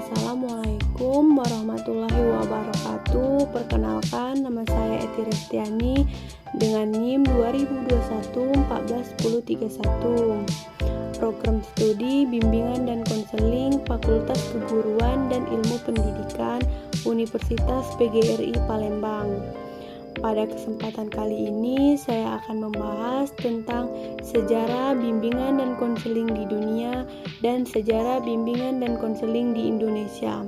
Assalamualaikum warahmatullahi wabarakatuh. Perkenalkan, nama saya Eti Restiani dengan NIM 2021-14-1031. Program studi bimbingan dan konseling Fakultas Keguruan dan Ilmu Pendidikan Universitas PGRI Palembang. Pada kesempatan kali ini saya akan membahas tentang sejarah bimbingan dan konseling di dunia dan sejarah bimbingan dan konseling di Indonesia.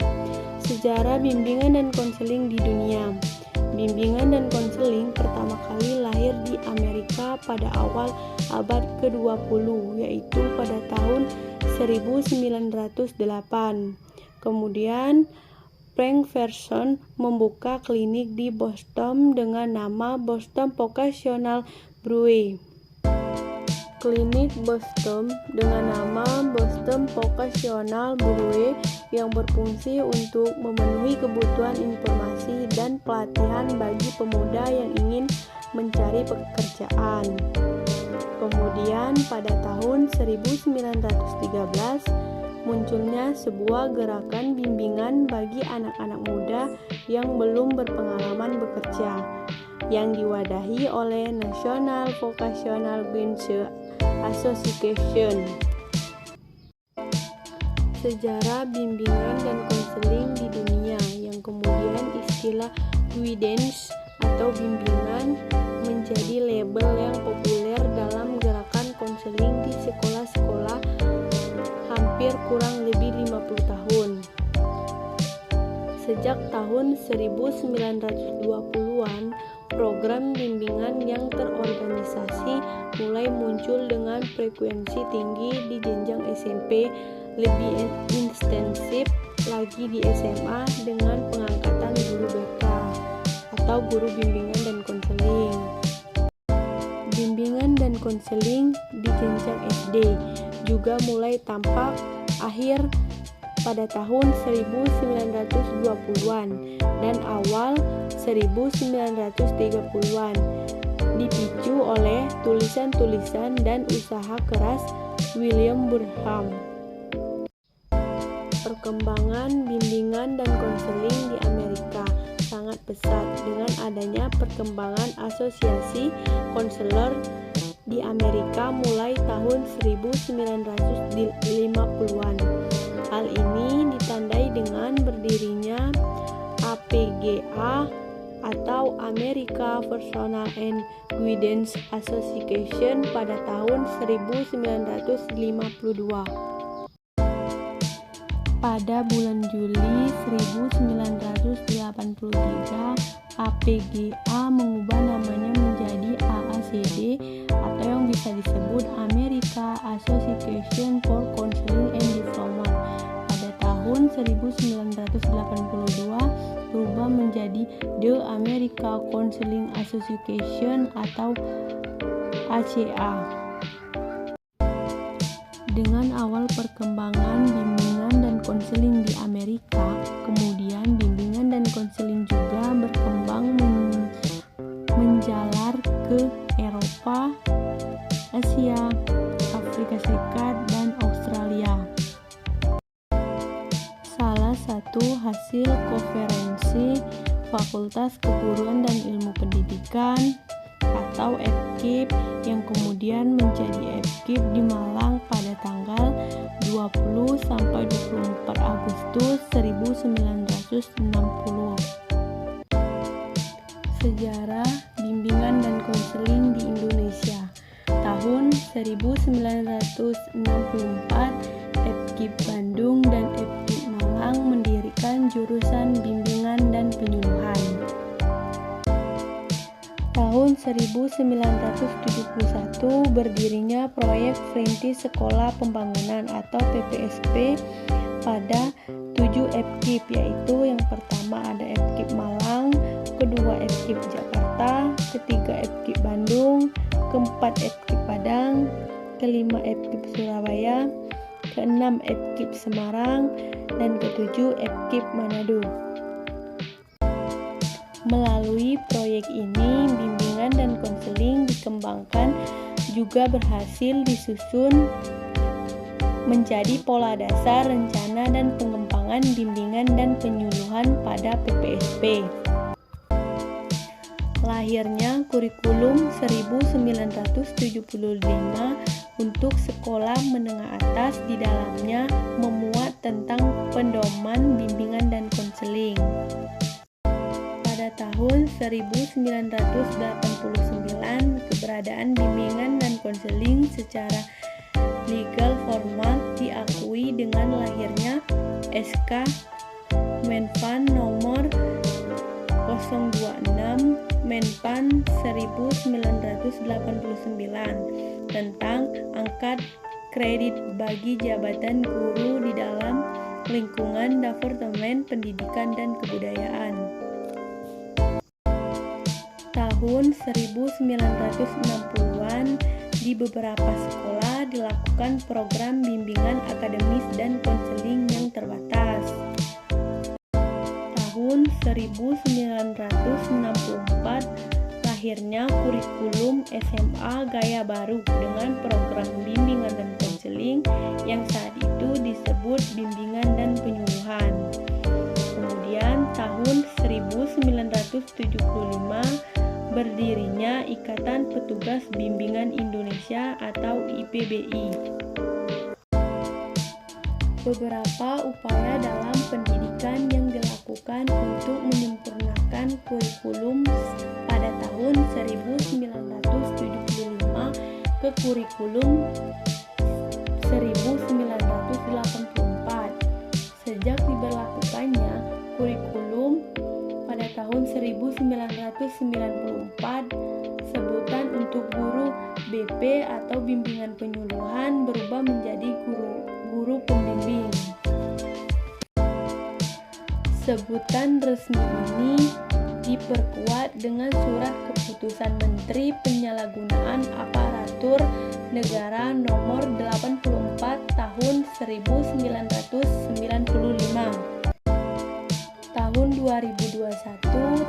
Sejarah bimbingan dan konseling di dunia. Bimbingan dan konseling pertama kali lahir di Amerika pada awal abad ke-20, yaitu pada tahun 1908. Kemudian Frank Ferguson membuka klinik di Boston dengan nama Boston Vocational Bureau. Klinik Boston dengan nama Boston Vocational Bureau yang berfungsi untuk memenuhi kebutuhan informasi dan pelatihan bagi pemuda yang ingin mencari pekerjaan. Kemudian pada tahun 1913 munculnya sebuah gerakan bimbingan bagi anak-anak muda yang belum berpengalaman bekerja yang diwadahi oleh National Vocational Girls Association. Sejarah bimbingan dan konseling di dunia, yang kemudian istilah guidance atau bimbingan menjadi label yang populer dalam gerakan konseling di sekolah-sekolah hampir kurang lebih 50 tahun. Sejak tahun 1920-an, program bimbingan yang terorganisasi mulai muncul dengan frekuensi tinggi di jenjang SMP, lebih intensif lagi di SMA dengan pengangkatan guru BK atau guru bimbingan dan konseling. Bimbingan dan konseling di jenjang SD juga mulai tampak akhir pada tahun 1920-an dan awal 1930-an, dipicu oleh tulisan-tulisan dan usaha keras William Burham. Perkembangan bimbingan dan konseling di Amerika sangat pesat dengan adanya perkembangan asosiasi konselor di Amerika mulai tahun 1950-an. Hal ini ditandai dengan berdirinya APGA atau America Personal and Guidance Association pada tahun 1952. Pada bulan Juli 1983, APGA mengubah namanya menjadi AACD atau yang bisa disebut America Association for Counseling and Development. Pada tahun 1982 berubah menjadi The America Counseling Association atau ACA. Dengan awal perkembangan bimbingan dan konseling di Amerika, kemudian bimbingan dan konseling juga berkembang menjalar ke Eropa, Asia, Afrika Serikat, dan Australia. Salah satu hasil konferensi Fakultas Keguruan dan Ilmu Pendidikan atau FKIP yang kemudian menjadi FKIP di Malang pada tanggal 20 sampai 24 Agustus 1960. Sejarah bimbingan dan konseling di Indonesia. Tahun 1964, FKIP Bandung dan FKIP Malang mendirikan jurusan bimbingan dan penyuluhan. Tahun 1971 berdirinya proyek Perintis Sekolah Pembangunan atau PPSP pada 7 FKIP, yaitu yang pertama ada FKIP Malang, kedua FKIP Jakarta, ketiga FKIP Bandung, keempat FKIP Padang, kelima FKIP Surabaya, keenam FKIP Semarang, dan ketujuh FKIP Manado. Melalui proyek ini, bimbingan dan konseling dikembangkan juga berhasil disusun menjadi pola dasar rencana dan pengembangan pengembangan bimbingan dan penyuluhan pada PPSP. Lahirnya kurikulum 1975 untuk sekolah menengah atas, di dalamnya memuat tentang pedoman bimbingan dan konseling. Pada tahun 1989, keberadaan bimbingan dan konseling secara legal formal diakui dengan lahirnya SK Menpan nomor 026 Menpan 1989 tentang angkat kredit bagi jabatan guru di dalam lingkungan Departemen Pendidikan dan Kebudayaan. Tahun 1960-an di beberapa sekolah dilakukan program bimbingan akademis dan konseling yang terbatas. Tahun 1964 lahirnya kurikulum SMA Gaya Baru dengan program bimbingan dan konseling yang saat itu disebut bimbingan dan penyuluhan. Kemudian tahun 1975 berdirinya Ikatan Petugas Bimbingan Indonesia atau IPBI. Beberapa upaya dalam pendidikan yang dilakukan untuk menyempurnakan kurikulum pada tahun 1975 ke kurikulum 1984. Sejak diberlakukannya kurikulum pada tahun 1994, sebutan untuk guru BP atau bimbingan penyuluhan berubah menjadi guru pembimbing. Sebutan resmi ini diperkuat dengan surat keputusan Menteri Penyalahgunaan Aparatur Negara nomor 84 tahun 1995. Tahun 2021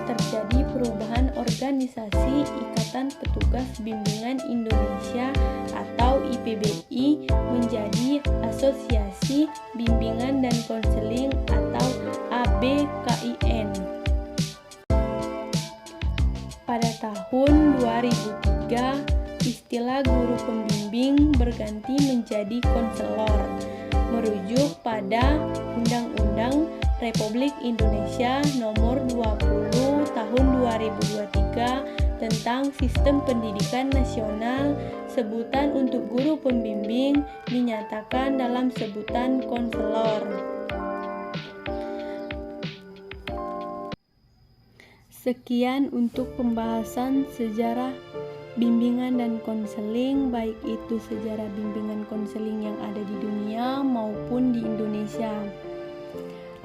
terjadi perubahan organisasi Ikatan Petugas Bimbingan Indonesia atau IPBI menjadi Asosiasi Bimbingan dan Konseling atau ABKIN. Pada tahun 2003, istilah guru pembimbing berganti menjadi konselor, merujuk pada Undang-Undang Republik Indonesia Nomor 20 Tahun 2023 tentang Sistem Pendidikan Nasional. Sebutan untuk guru pembimbing dinyatakan dalam sebutan konselor. Sekian untuk pembahasan sejarah bimbingan dan konseling, baik itu sejarah bimbingan konseling yang ada di dunia maupun di Indonesia.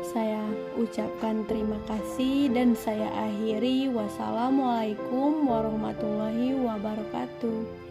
Saya ucapkan terima kasih dan saya akhiri. Wassalamualaikum warahmatullahi wabarakatuh.